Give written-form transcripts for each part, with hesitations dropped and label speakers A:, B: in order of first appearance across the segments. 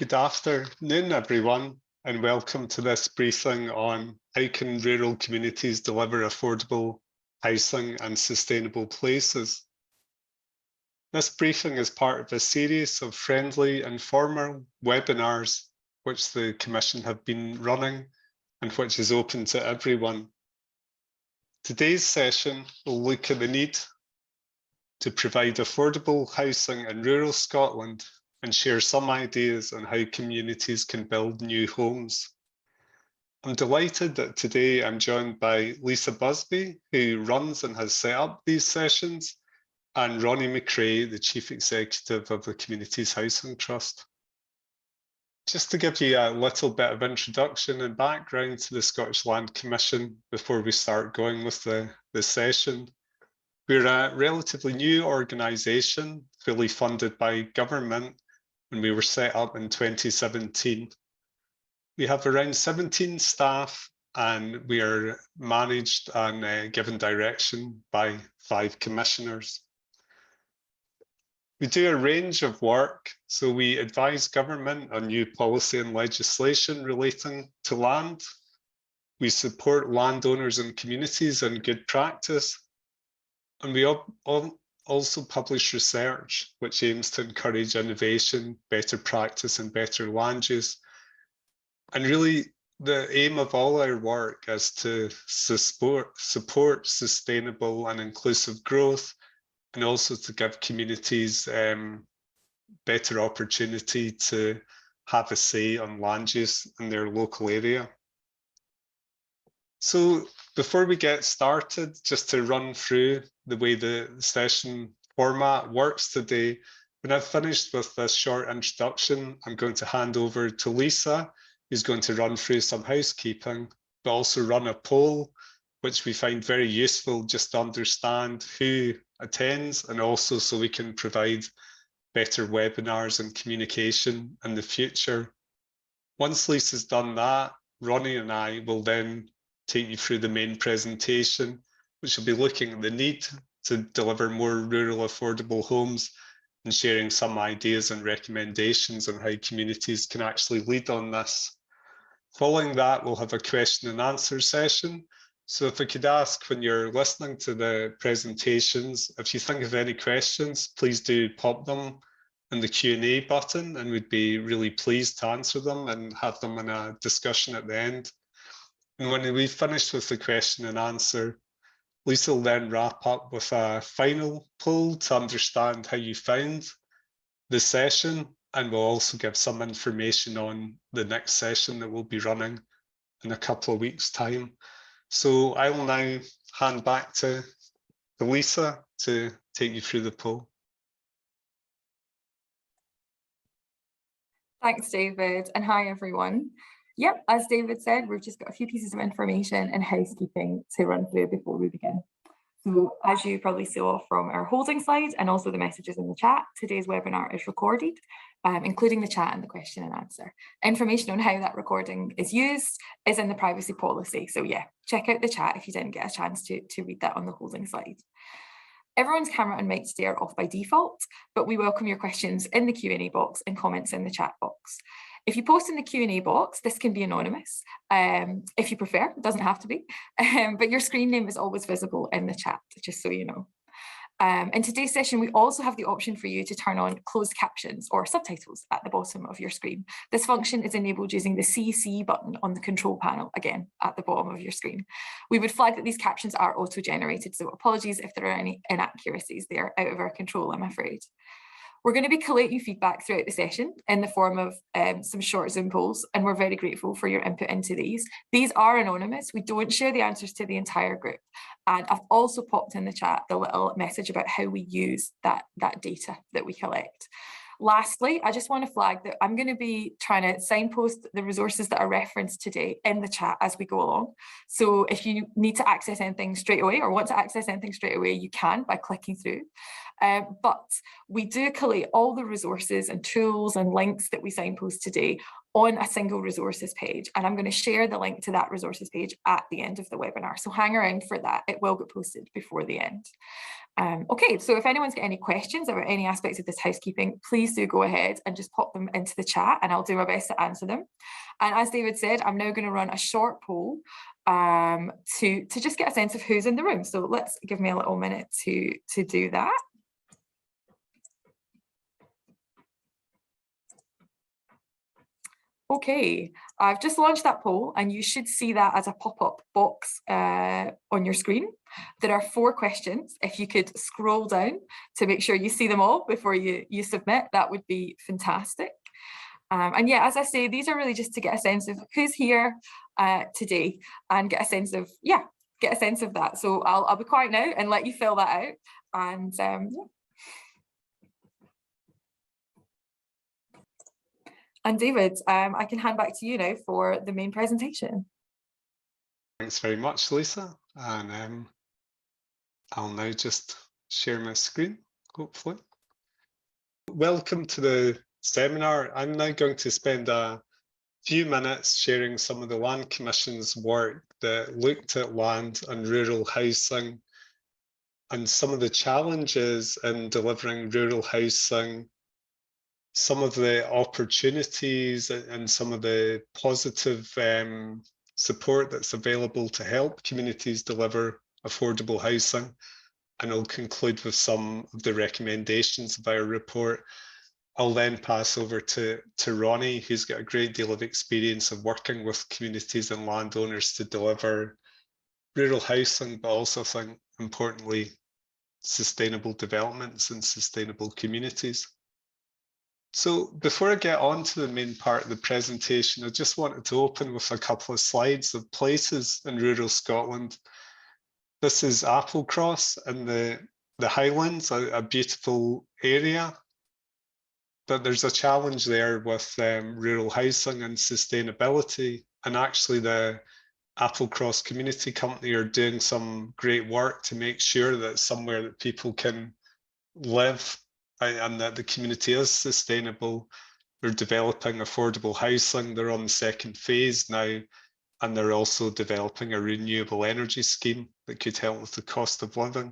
A: Good afternoon, everyone, and welcome to this briefing on how can rural communities deliver affordable housing and sustainable places. This briefing is part of a series of friendly and formal webinars which the Commission have been running and which is open to everyone. Today's session will look at the need to provide affordable housing in rural Scotland and share some ideas on how communities can build new homes. I'm delighted that today I'm joined by Lisa Busby, who runs and has set up these sessions, and Ronnie McRae, the Chief Executive of the Communities Housing Trust. Just to give you a little bit of introduction and background to the Scottish Land Commission before we start going with the session. We're a relatively new organisation, fully funded by government, and we were set up in 2017. We have around 17 staff, and we are managed and given direction by 5 commissioners. We do a range of work, so we advise government on new policy and legislation relating to land. We support landowners and communities in good practice. And we also publish research which aims to encourage innovation, better practice and better land use. And really the aim of all our work is to support sustainable and inclusive growth, and also to give communities better opportunity to have a say on land use in their local area. So before we get started, just to run through the way the session format works today, when I've finished with this short introduction, I'm going to hand over to Lisa, who's going to run through some housekeeping, but also run a poll, which we find very useful just to understand who attends, and also so we can provide better webinars and communication in the future. Once Lisa's done that, Ronnie and I will then take you through the main presentation, which will be looking at the need to deliver more rural affordable homes and sharing some ideas and recommendations on how communities can actually lead on this. Following that, we'll have a question and answer session. So if I could ask, when you're listening to the presentations, if you think of any questions, please do pop them in the Q&A button, and we'd be really pleased to answer them and have them in a discussion at the end. And when we've finished with the question and answer, Lisa will then wrap up with a final poll to understand how you found the session, and we'll also give some information on the next session that we'll be running in a couple of weeks' time. So I will now hand back to Lisa to take you through the poll.
B: Thanks, David, and hi, everyone. Yep, as David said, we've just got a few pieces of information and housekeeping to run through before we begin. So as you probably saw from our holding slides and also the messages in the chat, today's webinar is recorded, including the chat and the question and answer. Information on how that recording is used is in the privacy policy. So yeah, check out the chat if you didn't get a chance to read that on the holding slide. Everyone's camera and mic today are off by default, but we welcome your questions in the Q&A box and comments in the chat box. If you post in the Q&A box, this can be anonymous if you prefer, it doesn't have to be, but your screen name is always visible in the chat, just so you know. In today's session, we also have the option for you to turn on closed captions or subtitles at the bottom of your screen. This function is enabled using the CC button on the control panel, again, at the bottom of your screen. We would flag that these captions are auto-generated, so apologies if there are any inaccuracies. They are out of our control, I'm afraid. We're going to be collating feedback throughout the session in the form of some short Zoom polls, and we're very grateful for your input into these. These are anonymous. We don't share the answers to the entire group. And I've also popped in the chat the little message about how we use that data that we collect. Lastly, I just want to flag that I'm going to be trying to signpost the resources that are referenced today in the chat as we go along. So if you need to access anything straight away or want to access anything straight away, you can by clicking through. But we do collate all the resources and tools and links that we signpost today on a single resources page. And I'm going to share the link to that resources page at the end of the webinar. So hang around for that. It will get posted before the end. Okay, so if anyone's got any questions about any aspects of this housekeeping, please do go ahead and just pop them into the chat and I'll do my best to answer them. And as David said, I'm now going to run a short poll to just get a sense of who's in the room. So let's give me a little minute to do that. Okay, I've just launched that poll and you should see that as a pop-up box on your screen. There are 4 questions. If you could scroll down to make sure you see them all before you submit, that would be fantastic. And yeah, as I say, these are really just to get a sense of who's here today and get a sense of, that. So I'll be quiet now and let you fill that out. And yeah. And David, I can hand back to you now for the main presentation.
A: Thanks very much, Lisa. And I'll now just share my screen, hopefully. Welcome to the seminar. I'm now going to spend a few minutes sharing some of the Land Commission's work that looked at land and rural housing and some of the challenges in delivering rural housing, some of the opportunities and some of the positive support that's available to help communities deliver affordable housing. And I'll conclude with some of the recommendations of our report. I'll then pass over to Ronnie, who's got a great deal of experience of working with communities and landowners to deliver rural housing, but also, I think, importantly, sustainable developments and sustainable communities. So before I get on to the main part of the presentation, I just wanted to open with a couple of slides of places in rural Scotland. This is Applecross in the Highlands, a beautiful area, but there's a challenge there with rural housing and sustainability. And actually the Applecross Community Company are doing some great work to make sure that it's somewhere that people can live and that the community is sustainable. They're developing affordable housing. They're on the 2nd phase now, and they're also developing a renewable energy scheme that could help with the cost of living.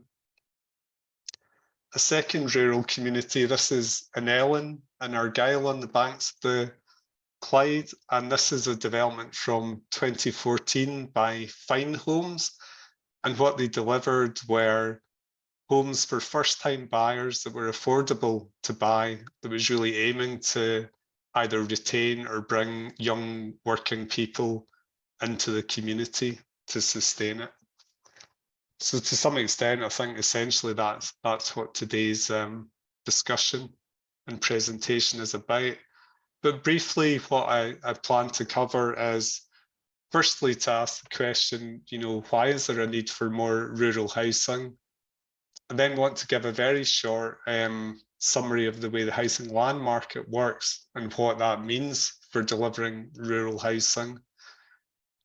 A: A second rural community, this is in Ellen in Argyll on the banks of the Clyde, and this is a development from 2014 by Fine Homes, and what they delivered were homes for first-time buyers that were affordable to buy, that was really aiming to either retain or bring young working people into the community to sustain it. So to some extent, I think essentially that's what today's discussion and presentation is about. But briefly, what I plan to cover is, firstly, to ask the question, why is there a need for more rural housing? And then want to give a very short summary of the way the housing land market works and what that means for delivering rural housing.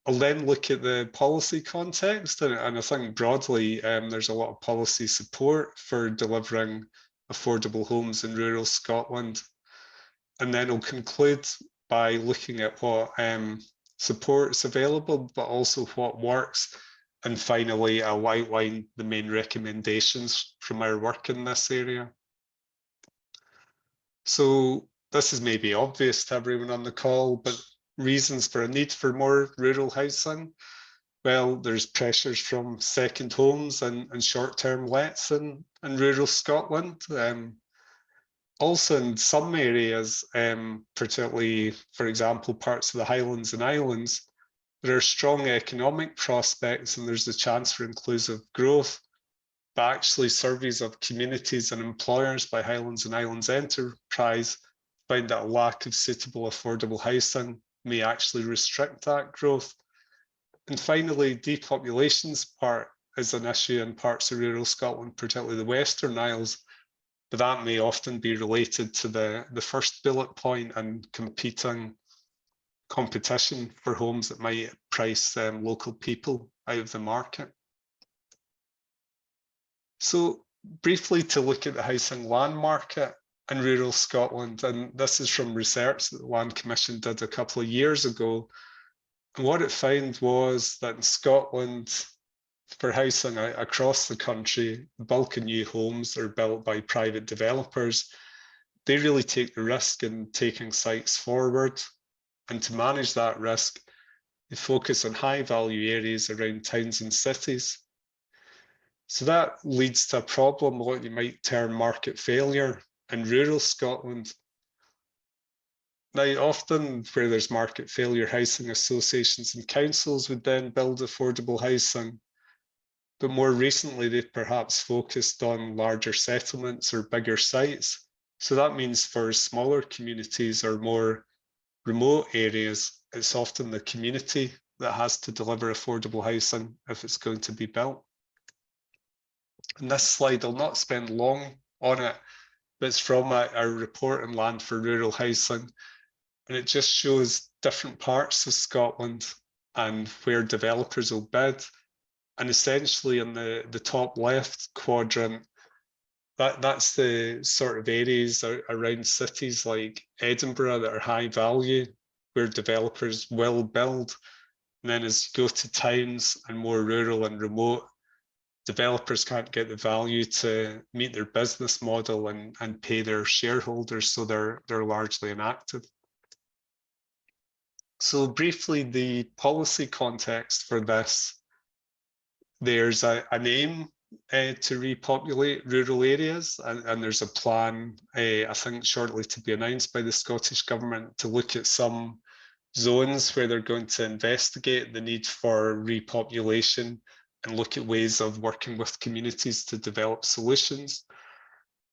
A: I'll then look at the policy context, and I think broadly there's a lot of policy support for delivering affordable homes in rural Scotland. And then I'll conclude by looking at what support is available, but also what works. And finally, I'll outline the main recommendations from our work in this area. So this is maybe obvious to everyone on the call, but reasons for a need for more rural housing. Well, there's pressures from second homes and short-term lets in rural Scotland. Also in some areas, particularly, for example, parts of the Highlands and Islands, there are strong economic prospects and there's a chance for inclusive growth. But actually surveys of communities and employers by Highlands and Islands Enterprise find that a lack of suitable affordable housing may actually restrict that growth. And finally, depopulation's part is an issue in parts of rural Scotland, particularly the Western Isles, but that may often be related to the first bullet point and competition for homes that might price local people out of the market. So briefly to look at the housing land market in rural Scotland, and this is from research that the Land Commission did a couple of years ago. And what it found was that in Scotland, for housing across the country, the bulk of new homes are built by private developers. They really take the risk in taking sites forward. And to manage that risk, they focus on high value areas around towns and cities. So that leads to a problem, what you might term market failure in rural Scotland. Now, often where there's market failure, housing associations and councils would then build affordable housing. But more recently, they've perhaps focused on larger settlements or bigger sites. So that means for smaller communities or more remote areas, it's often the community that has to deliver affordable housing if it's going to be built. And this slide, I'll not spend long on it, but it's from our report on land for rural housing. And it just shows different parts of Scotland and where developers will bid. And essentially in the top left quadrant, that's the sort of areas around cities like Edinburgh that are high value, where developers will build. And then as you go to towns and more rural and remote, developers can't get the value to meet their business model and pay their shareholders, so they're largely inactive. So briefly, the policy context for this, there's an aim to repopulate rural areas, and there's a plan, I think shortly to be announced by the Scottish Government, to look at some zones where they're going to investigate the need for repopulation and look at ways of working with communities to develop solutions.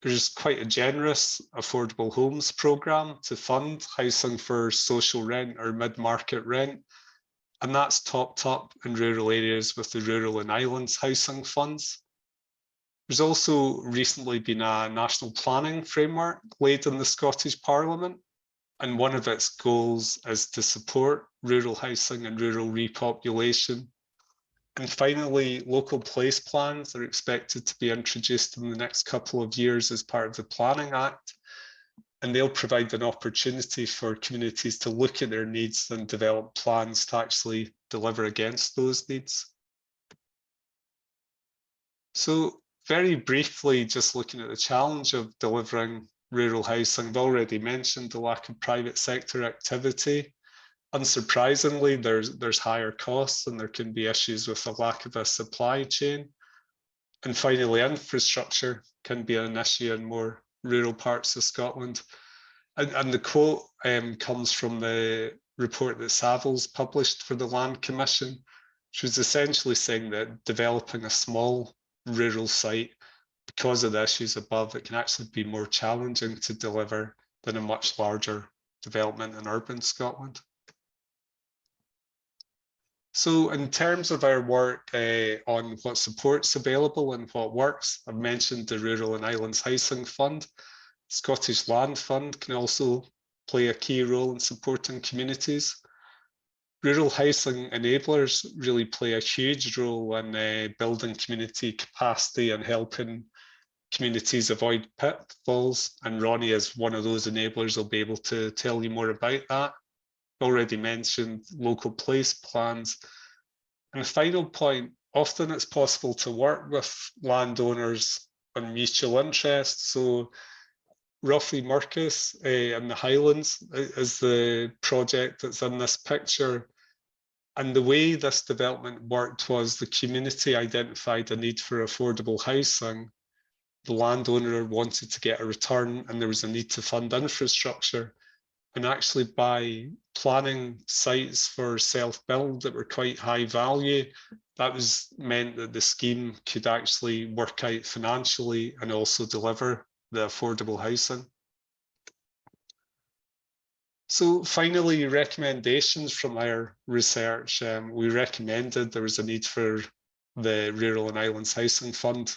A: There's quite a generous affordable homes programme to fund housing for social rent or mid-market rent, and that's topped up in rural areas with the Rural and Islands Housing Funds. There's also recently been a national planning framework laid in the Scottish Parliament, and one of its goals is to support rural housing and rural repopulation. And finally, local place plans are expected to be introduced in the next couple of years as part of the Planning Act, and they'll provide an opportunity for communities to look at their needs and develop plans to actually deliver against those needs. So very briefly, just looking at the challenge of delivering rural housing, I've already mentioned the lack of private sector activity. Unsurprisingly, there's higher costs and there can be issues with the lack of a supply chain. And finally, infrastructure can be an issue in more rural parts of Scotland. And the quote comes from the report that Savills published for the Land Commission, which was essentially saying that developing a small rural site, because of the issues above, it can actually be more challenging to deliver than a much larger development in urban Scotland. So in terms of our work on what support's available and what works, I've mentioned the Rural and Islands Housing Fund. Scottish Land Fund can also play a key role in supporting communities. Rural housing enablers really play a huge role in building community capacity and helping communities avoid pitfalls. And Ronnie, as one of those enablers, will be able to tell you more about that. Already mentioned local place plans. And the final point, often it's possible to work with landowners on mutual interests. So roughly Murcus in the Highlands is the project that's in this picture. And the way this development worked was the community identified a need for affordable housing. The landowner wanted to get a return and there was a need to fund infrastructure. And actually by planning sites for self-build that were quite high value, that meant that the scheme could actually work out financially and also deliver the affordable housing. So finally, recommendations from our research. We recommended there was a need for the Rural and Islands Housing Fund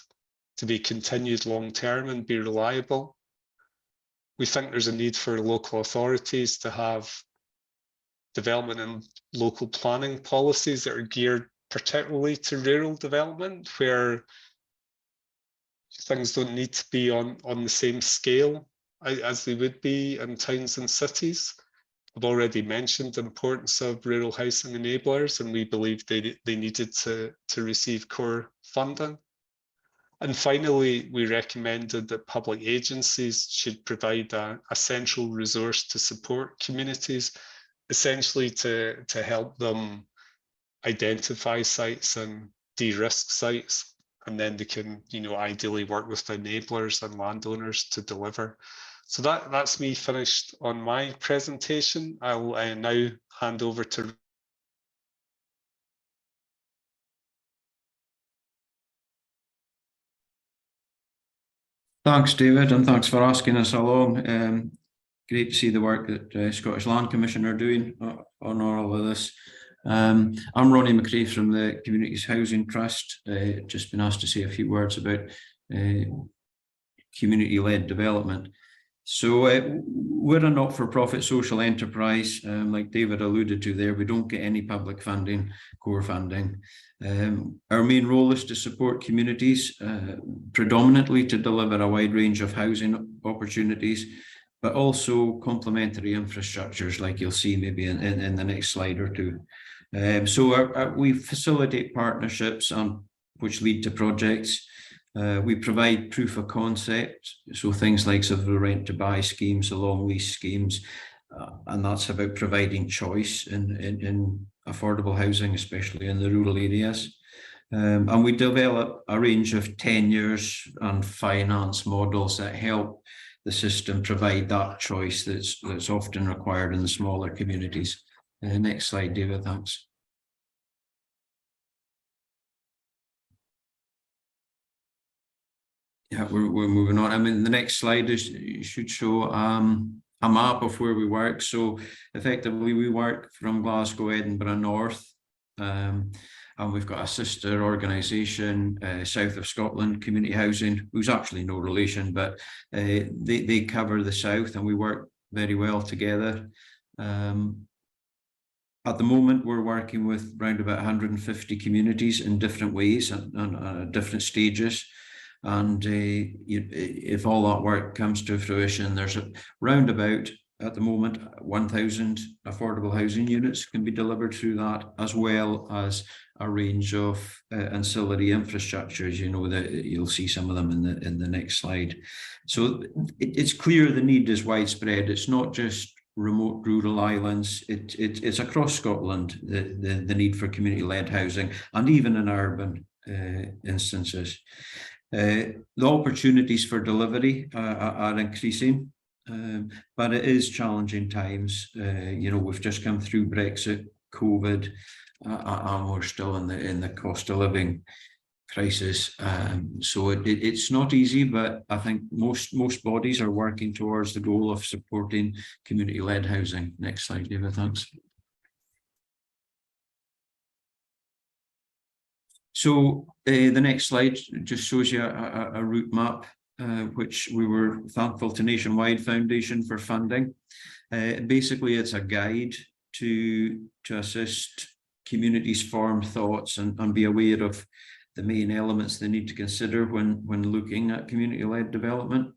A: to be continued long-term and be reliable. We think there's a need for local authorities to have development and local planning policies that are geared particularly to rural development, where things don't need to be on the same scale as they would be in towns and cities. I've already mentioned the importance of rural housing enablers, and we believe they needed to receive core funding. And finally, we recommended that public agencies should provide a central resource to support communities, essentially to help them identify sites and de-risk sites, and then they can, ideally work with enablers and landowners to deliver. So that's me finished on my presentation. I'll now hand over to.
C: Thanks, David, and thanks for asking us along. Great to see the work that Scottish Land Commission are doing on all of this. I'm Ronnie McRae from the Communities Housing Trust. Just been asked to say a few words about community-led development. So we're a not-for-profit social enterprise. Like David alluded to there, we don't get any public funding, core funding. Our main role is to support communities, predominantly to deliver a wide range of housing opportunities, but also complementary infrastructures, like you'll see maybe in the next slide or two. We facilitate partnerships which lead to projects. We provide proof of concept, so things like the rent to buy schemes, the long lease schemes, and that's about providing choice in affordable housing, especially in the rural areas. And we develop a range of tenures and finance models that help the system provide that choice that's often required in the smaller communities. Next slide, David, thanks. Yeah, we're moving on. I mean, the next slide should show a map of where we work. So effectively, we work from Glasgow, Edinburgh North, and we've got a sister organisation, south of Scotland, Community Housing, who's actually no relation, but they cover the south, and we work very well together. At the moment, we're working with around about 150 communities in different ways and different stages. And if all that work comes to fruition, there's around about, at the moment, 1,000 affordable housing units can be delivered through that, as well as a range of ancillary infrastructures, that you'll see some of them in the next slide. So it's clear the need is widespread. It's not just remote rural islands, it's across Scotland, the need for community-led housing, and even in urban instances. The opportunities for delivery are increasing, but it is challenging times. We've just come through Brexit, COVID, and we're still in the cost of living crisis. So it's not easy, but I think most bodies are working towards the goal of supporting community-led housing. Next slide, David, thanks. So the next slide just shows you a route map, which we were thankful to Nationwide Foundation for funding. Basically, it's a guide to assist communities form thoughts and be aware of the main elements they need to consider when looking at community-led development.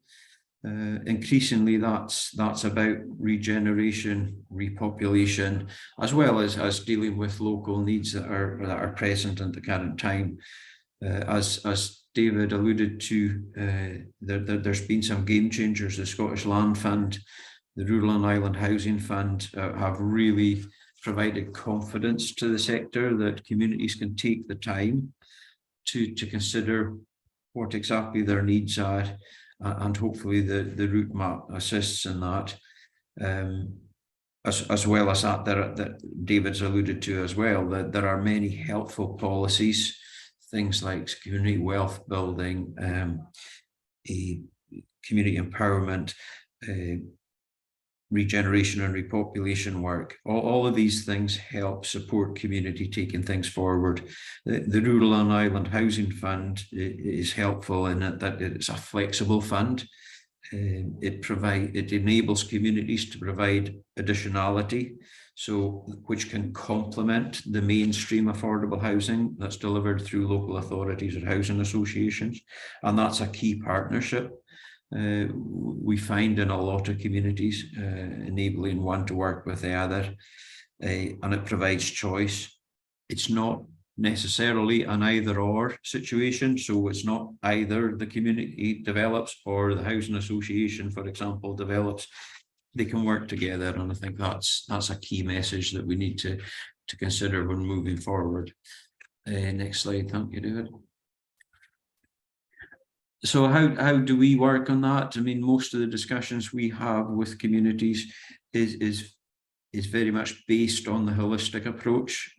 C: Increasingly, that's about regeneration, repopulation, as well as dealing with local needs that are present at the current time. As David alluded to, there's been some game changers. The Scottish Land Fund, the Rural and Island Housing Fund have really provided confidence to the sector that communities can take the time to consider what exactly their needs are. And hopefully the route map assists in that, as well as that David's alluded to as well, that there are many helpful policies, things like community wealth building, community empowerment, regeneration and repopulation work. All of these things help support community taking things forward. The Rural and Island Housing Fund is helpful in that it's a flexible fund. It enables communities to provide additionality, which can complement the mainstream affordable housing that's delivered through local authorities or housing associations, and that's a key partnership. we find in a lot of communities, enabling one to work with the other, and it provides choice. It's not necessarily an either-or situation, so it's not either the community develops or the housing association, for example, develops. They can work together, and I think that's a key message that we need to consider when moving forward. Next slide, thank you, David. So how do we work on that? I mean, most of the discussions we have with communities is very much based on the holistic approach.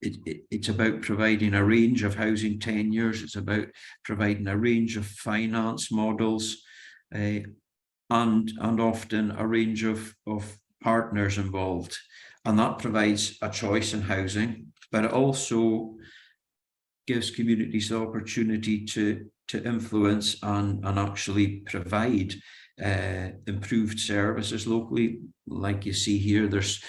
C: It's about providing a range of housing tenures. It's about providing a range of finance models, and often a range of partners involved. And that provides a choice in housing, but it also gives communities the opportunity to influence and actually provide improved services locally. Like you see here, there's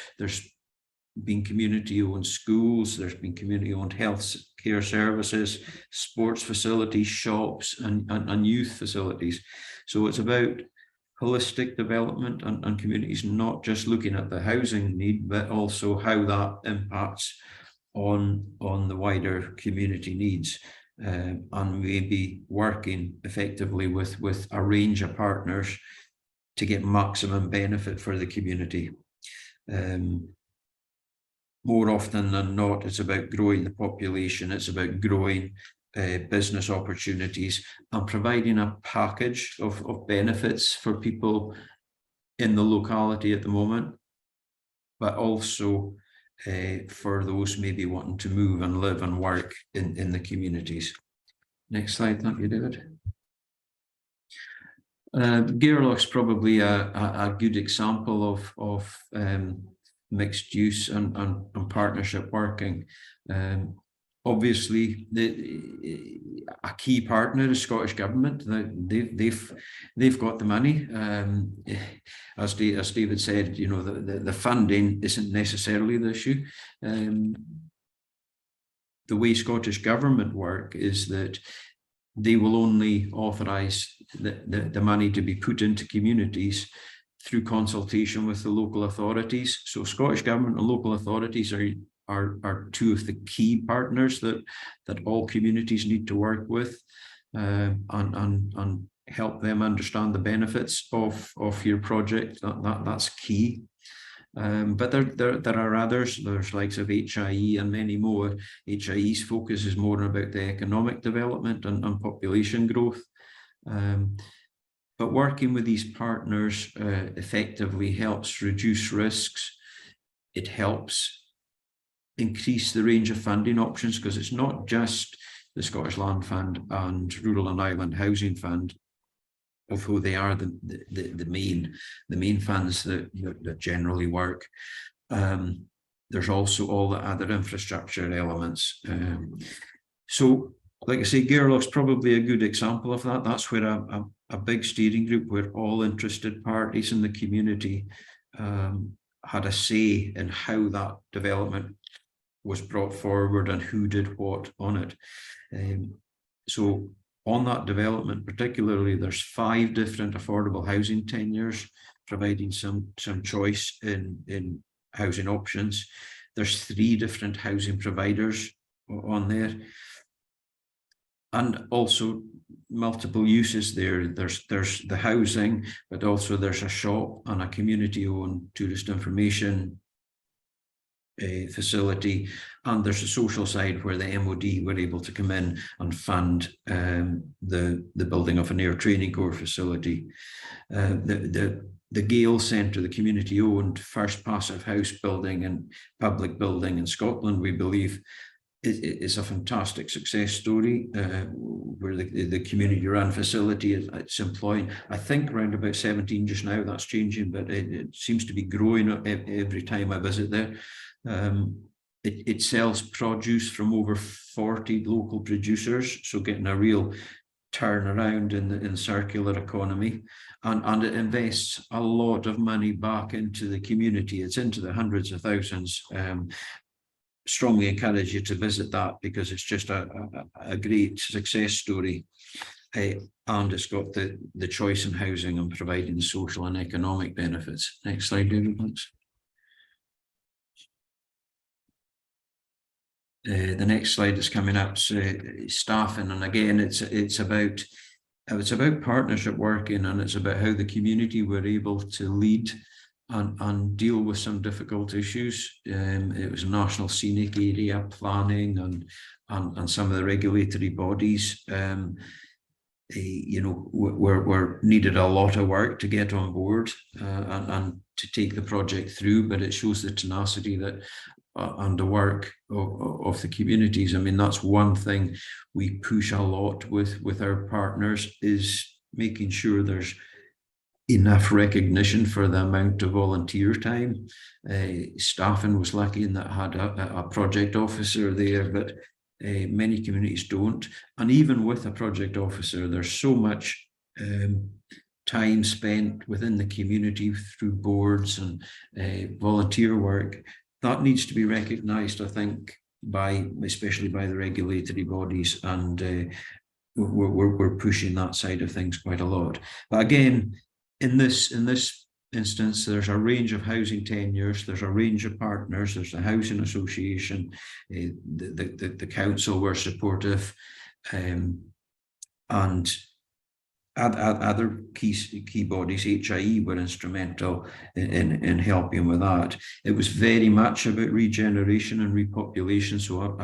C: been community-owned schools, there's been community-owned health care services, sports facilities, shops, and youth facilities. So it's about holistic development and communities not just looking at the housing need, but also how that impacts on the wider community needs, and maybe working effectively with a range of partners to get maximum benefit for the community. More often than not, it's about growing the population, it's about growing business opportunities and providing a package of benefits for people in the locality at the moment, but also for those maybe wanting to move and live and work in the communities. Next slide, thank you, David. Gairloch's probably a good example of mixed use and partnership working. Obviously, a key partner is Scottish Government. They've got the money. As David said, you know, the funding isn't necessarily the issue. The way Scottish Government work is that they will only authorise the money to be put into communities through consultation with the local authorities. So Scottish Government and local authorities are two of the key partners that all communities need to work with, and help them understand the benefits of your project. That's key. But there are others. There's likes of HIE and many more. HIE's focus is more about the economic development and population growth. But working with these partners effectively helps reduce risks. It helps increase the range of funding options, because it's not just the Scottish Land Fund and Rural and Island Housing Fund, although they are the main funds that generally work. There's also all the other infrastructure elements. So, like I say, Gairloch's probably a good example of that. That's where a big steering group, where all interested parties in the community had a say in how that development was brought forward and who did what on it. So on that development particularly, there's 5 different affordable housing tenures, providing some choice in housing options. There's 3 different housing providers on there, and also multiple uses there. There's the housing, but also there's a shop and a community-owned tourist information facility, and there's a social side where the MOD were able to come in and fund the building of an air training corps facility. The Gale Centre, the community-owned first passive house building and public building in Scotland, we believe, is a fantastic success story, where the community-run facility it's employing, I think, around about 17 just now. That's changing, but it seems to be growing every time I visit there. It sells produce from over 40 local producers, so getting a real turnaround in the circular economy, and it invests a lot of money back into the community. It's into the hundreds of thousands. Strongly encourage you to visit that, because it's just a great success story. and it's got the choice in housing and providing social and economic benefits. Next slide, David, please. The next slide is coming up, so staffing, and again, it's about partnership working, and it's about how the community were able to lead and deal with some difficult issues. It was national scenic area planning and some of the regulatory bodies. You know, were needed a lot of work to get on board and to take the project through, but it shows the tenacity that and the work of the communities. I mean, that's one thing we push a lot with our partners, is making sure there's enough recognition for the amount of volunteer time. Staffing was lucky in that had a project officer there, but many communities don't. And even with a project officer, there's so much time spent within the community through boards and volunteer work that needs to be recognised, I think, especially by the regulatory bodies, and we're pushing that side of things quite a lot. But again, in this instance, there's a range of housing tenures, there's a range of partners, there's the housing association, the council were supportive, and other key bodies, HIE, were instrumental in helping with that. It was very much about regeneration and repopulation, so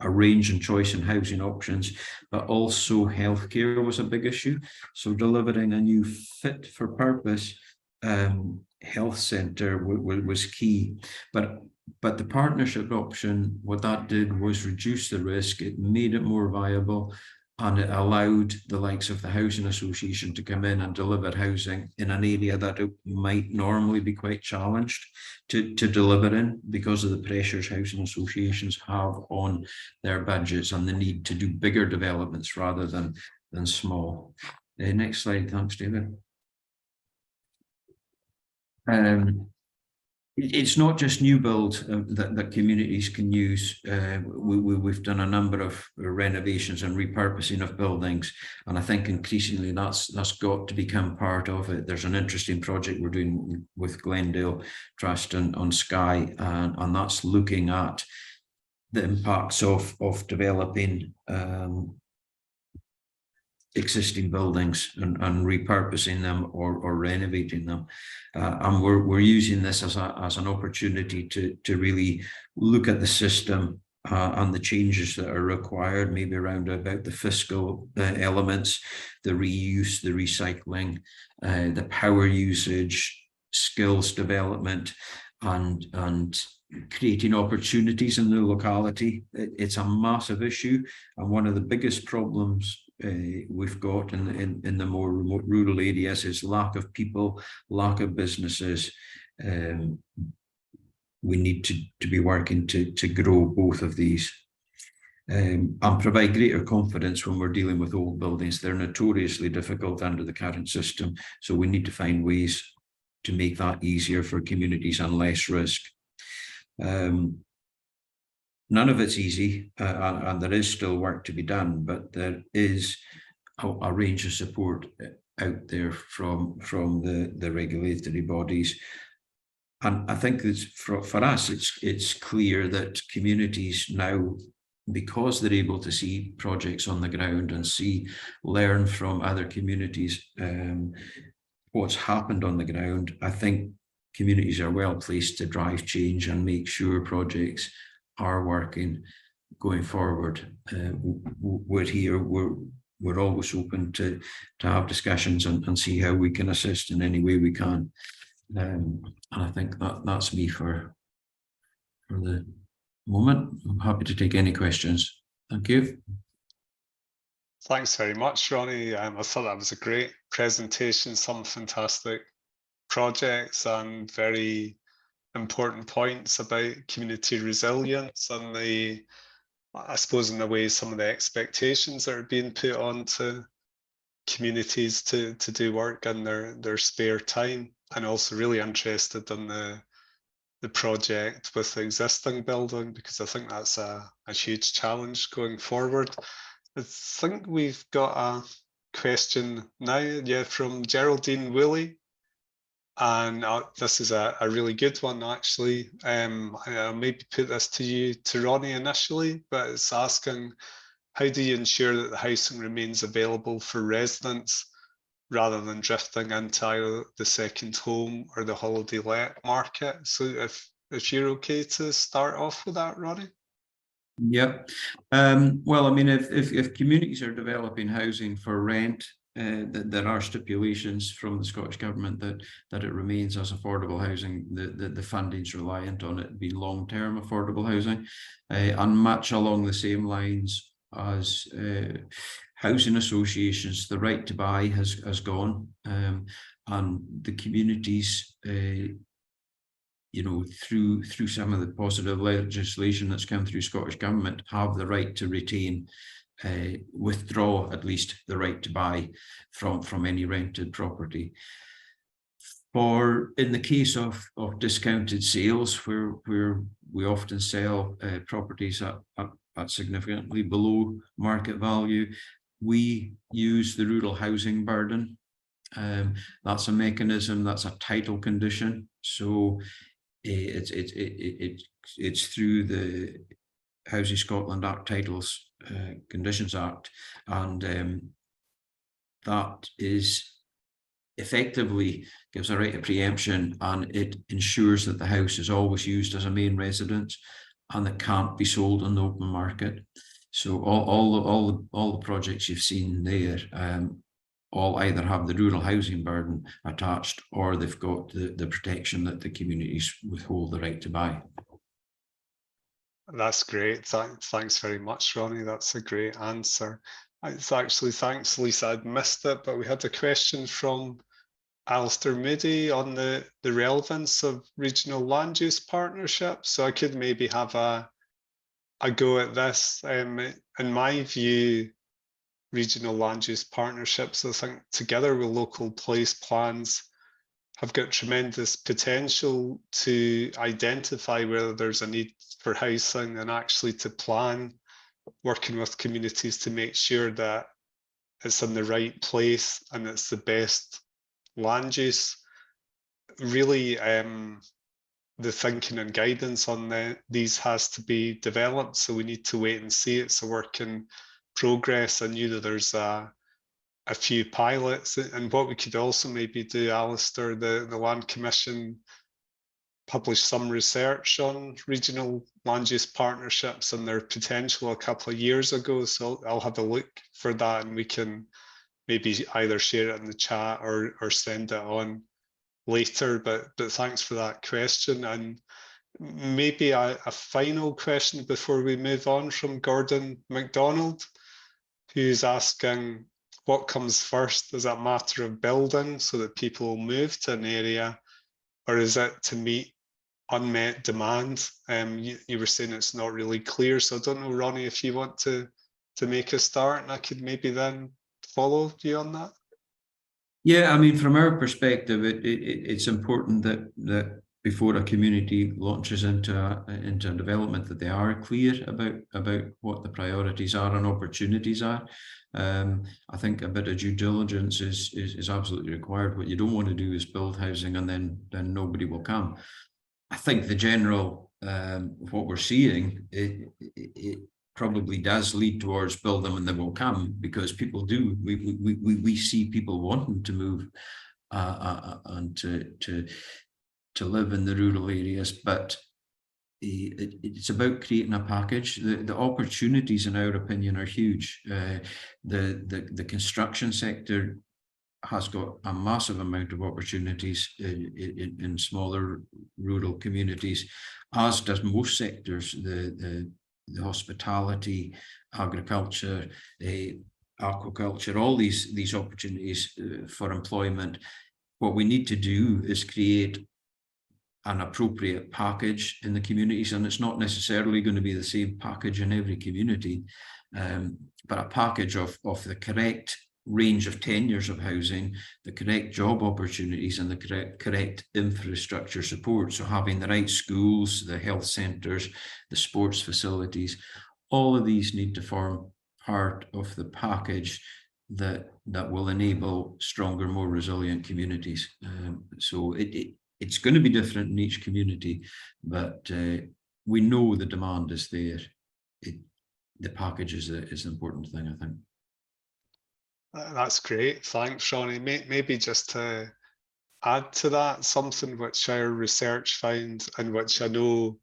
C: a range and choice in housing options, but also healthcare was a big issue. So delivering a new fit for purpose health centre was key. But the partnership option, what that did was reduce the risk, it made it more viable, and it allowed the likes of the housing association to come in and deliver housing in an area that it might normally be quite challenged to deliver in, because of the pressures housing associations have on their budgets and the need to do bigger developments rather than small. Next slide, thanks, David. It's not just new build that communities can use. We've done a number of renovations and repurposing of buildings, and I think increasingly that's got to become part of it. There's an interesting project we're doing with Glendale Trust on Skye, and that's looking at the impacts of developing existing buildings and repurposing them or renovating them, and we're using this as an opportunity to really look at the system and the changes that are required, maybe around about the fiscal elements, the reuse, the recycling, the power usage, skills development, and creating opportunities in the locality. It's a massive issue, and one of the biggest problems we've got in the more remote rural areas is lack of people, lack of businesses. We need to be working to grow both of these and provide greater confidence when we're dealing with old buildings. They're notoriously difficult under the current system, so we need to find ways to make that easier for communities and less risk. None of it's easy, and there is still work to be done, but there is a range of support out there from the regulatory bodies. And I think it's for us, it's clear that communities now, because they're able to see projects on the ground and learn from other communities what's happened on the ground, I think communities are well placed to drive change and make sure projects are working going forward. We're always open to have discussions and see how we can assist in any way we can. And I think that's me for the moment. I'm happy to take any questions. Thank you.
A: Thanks very much, Ronnie. I thought that was a great presentation, some fantastic projects and very important points about community resilience and I suppose in a way, some of the expectations that are being put onto communities to do work in their spare time, and also really interested in the project with the existing building, because I think that's a huge challenge going forward. I think we've got a question now, yeah, from Geraldine Woolley. And this is a really good one, actually. I'll maybe put this to you, to Ronnie initially, but it's asking, how do you ensure that the housing remains available for residents rather than drifting into either the second home or the holiday let market? So if you're okay to start off with that, Ronnie.
C: Yeah. Well, I mean, if communities are developing housing for rent, there are stipulations from the Scottish Government that it remains as affordable housing. The funding's reliant on it being long-term affordable housing, and much along the same lines as housing associations, the right to buy has gone, and the communities, you know, through some of the positive legislation that's come through Scottish Government, have the right to retain, withdraw at least the right to buy from any rented property. For in the case of discounted sales, where we often sell properties at significantly below market value, we use the rural housing burden. That's a mechanism, that's a title condition. So it's through the Housing Scotland Act Titles Conditions Act, and that is effectively gives a right of preemption, and it ensures that the house is always used as a main residence and it can't be sold on the open market. So all the projects you've seen there, all either have the rural housing burden attached, or they've got the protection that the communities withhold the right to buy.
A: That's great. Thanks very much, Ronnie. That's a great answer. It's actually, thanks, Lisa, I'd missed it, but we had a question from Alistair Moody on the relevance of regional land use partnerships. So I could maybe have a go at this. In my view, regional land use partnerships, I think, together with local place plans, have got tremendous potential to identify whether there's a need for housing and actually to plan, working with communities to make sure that it's in the right place and it's the best land use. Really, the thinking and guidance on these has to be developed, so we need to wait and see. It's a work in progress. I knew that there's a few pilots, and what we could also maybe do, Alistair, the Land Commission published some research on regional land use partnerships and their potential a couple of years ago, so I'll have a look for that, and we can maybe either share it in the chat or send it on later, but thanks for that question. And maybe a final question before we move on, from Gordon MacDonald, who's asking, what comes first? Is that a matter of building so that people move to an area, or is it to meet unmet demand? You were saying it's not really clear, so I don't know, Ronnie, if you want to make a start, and I could maybe then follow you on that.
C: Yeah, I mean, from our perspective, it's important that before a community launches into a development, that they are clear about what the priorities are and opportunities are. I think a bit of due diligence is absolutely required. What you don't want to do is build housing and then nobody will come. I think the general what we're seeing, it probably does lead towards build them and they will come, because people do. We see people wanting to move and to live in the rural areas, but it's about creating a package. The opportunities, in our opinion, are huge. The construction sector has got a massive amount of opportunities in smaller rural communities, as does most sectors. The hospitality, agriculture, aquaculture, all these opportunities for employment. What we need to do is create an appropriate package in the communities, and it's not necessarily going to be the same package in every community, but a package of the correct range of tenures of housing, the correct job opportunities, and the correct infrastructure support. So having the right schools, the health centres, the sports facilities, all of these need to form part of the package that will enable stronger, more resilient communities. So it's going to be different in each community, but we know the demand is there. The package is an important thing, I think.
A: That's great. Thanks, Ronnie. Maybe just to add to that, something which our research found and which I know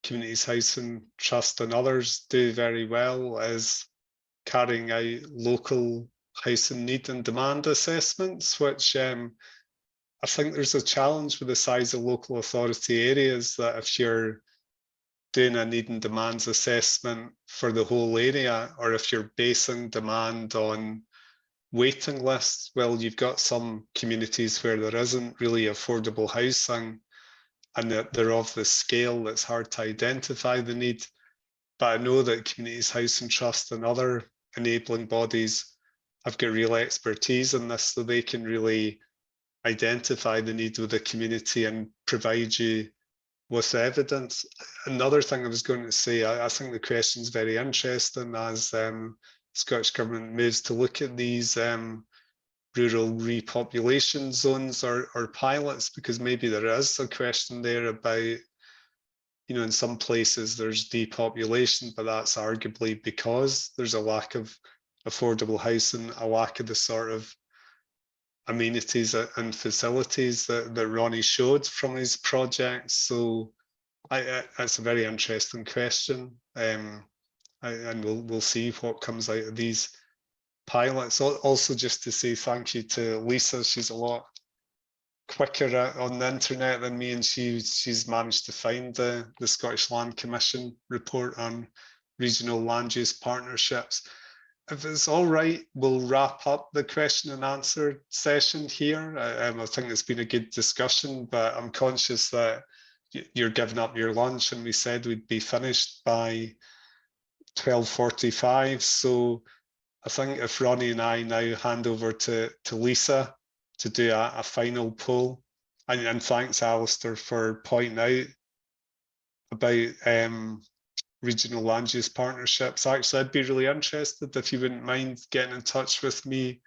A: Communities Housing Trust and others do very well is carrying out local housing need and demand assessments, which I think there's a challenge with the size of local authority areas, that if you're doing a need and demands assessment for the whole area, or if you're basing demand on waiting lists, well, you've got some communities where there isn't really affordable housing, and that they're of the scale that's hard to identify the need. But I know that Communities Housing Trust and other enabling bodies have got real expertise in this, so they can really identify the need with the community and provide you with evidence. Another thing I was going to say, I think the question is very interesting as Scottish Government moves to look at these rural repopulation zones or pilots, because maybe there is a question there about, you know, in some places there's depopulation, but that's arguably because there's a lack of affordable housing, a lack of the sort of amenities and facilities that Ronnie showed from his projects. So that's a very interesting question, and we'll see what comes out of these pilots. Also, just to say thank you to Lisa. She's a lot quicker on the internet than me, and she's managed to find the Scottish Land Commission report on regional land use partnerships. If it's all right, we'll wrap up the question and answer session here. I think it's been a good discussion, but I'm conscious that you're giving up your lunch, and we said we'd be finished by 12:45. So I think if Ronnie and I now hand over to Lisa to do a final poll, and thanks, Alistair, for pointing out about regional land use partnerships. Actually, I'd be really interested if you wouldn't mind getting in touch with me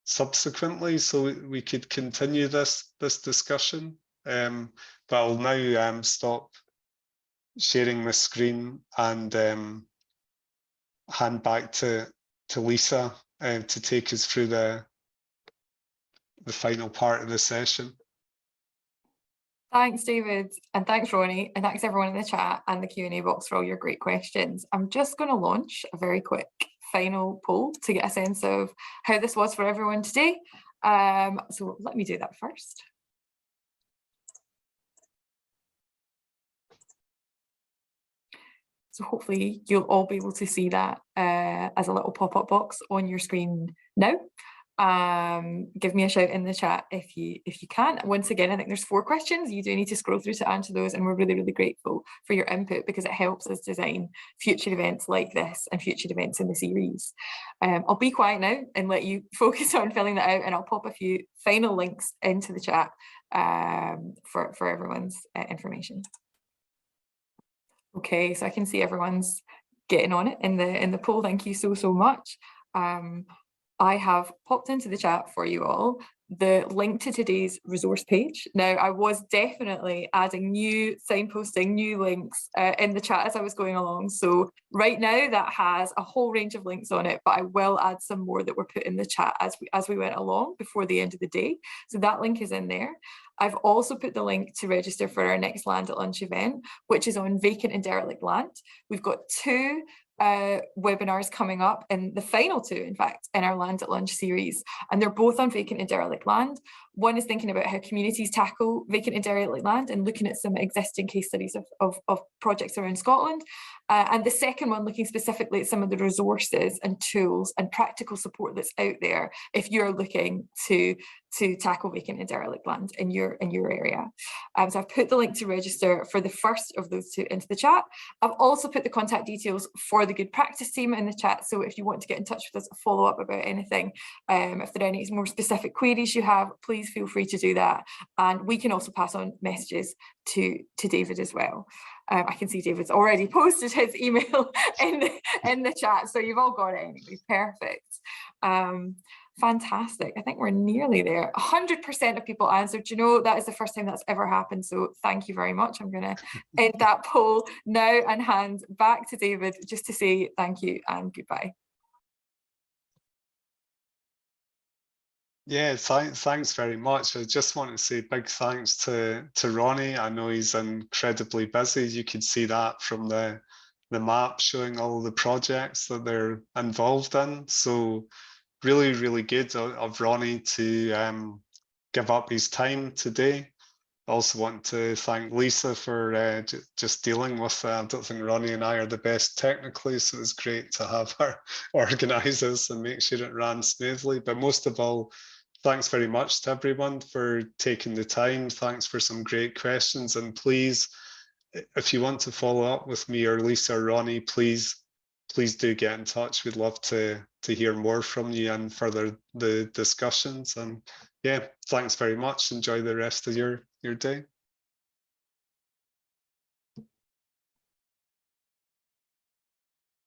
A: subsequently so we could continue this discussion. But I'll now stop sharing my screen and hand back to Lisa to take us through the final part of the session.
B: Thanks, David, and thanks, Ronnie, and thanks everyone in the chat and the Q&A box for all your great questions. I'm just going to launch a very quick final poll to get a sense of how this was for everyone today. So let me do that first. So hopefully you'll all be able to see that as a little pop-up box on your screen now. Give me a shout in the chat if you can. Once again, I think there's 4 questions. You do need to scroll through to answer those, and we're really, really grateful for your input because it helps us design future events like this and future events in the series. I'll be quiet now and let you focus on filling that out, and I'll pop a few final links into the chat for everyone's information. Okay, so I can see everyone's getting on it in the poll. Thank you so much. I have popped into the chat for you all the link to today's resource page. Now, I was definitely adding new signposting, new links in the chat as I was going along. So right now that has a whole range of links on it, but I will add some more that were put in the chat as we went along before the end of the day. So that link is in there. I've also put the link to register for our next Land at Lunch event, which is on vacant and derelict land. We've got 2 webinars coming up, and the final 2 in fact in our Land at Lunch series, and they're both on vacant and derelict land. One is thinking about how communities tackle vacant and derelict land and looking at some existing case studies of projects around Scotland, and the second one looking specifically at some of the resources and tools and practical support that's out there if you're looking to tackle vacant and derelict land in your area. So I've put the link to register for the first of those 2 into the chat. I've also put the contact details for the Good Practice team in the chat, so if you want to get in touch with us, follow up about anything, if there are any more specific queries you have, please please feel free to do that. And we can also pass on messages to David as well. I can see David's already posted his email in the chat, so you've all got it anyway. Perfect. Fantastic. I think we're nearly there. 100% of people answered. You know, that is the first time that's ever happened. So thank you very much. I'm going to end that poll now and hand back to David just to say thank you and goodbye.
A: Yeah, thanks very much. I just want to say big thanks to Ronnie. I know he's incredibly busy. You could see that from the map showing all the projects that they're involved in. So really, really good of Ronnie to give up his time today. I also want to thank Lisa for just dealing with I don't think Ronnie and I are the best technically, so it was great to have her organise us and make sure it ran smoothly. But most of all, thanks very much to everyone for taking the time. Thanks for some great questions. And please, if you want to follow up with me or Lisa or Ronnie, please do get in touch. We'd love to hear more from you and further the discussions. And yeah, thanks very much. Enjoy the rest of your day.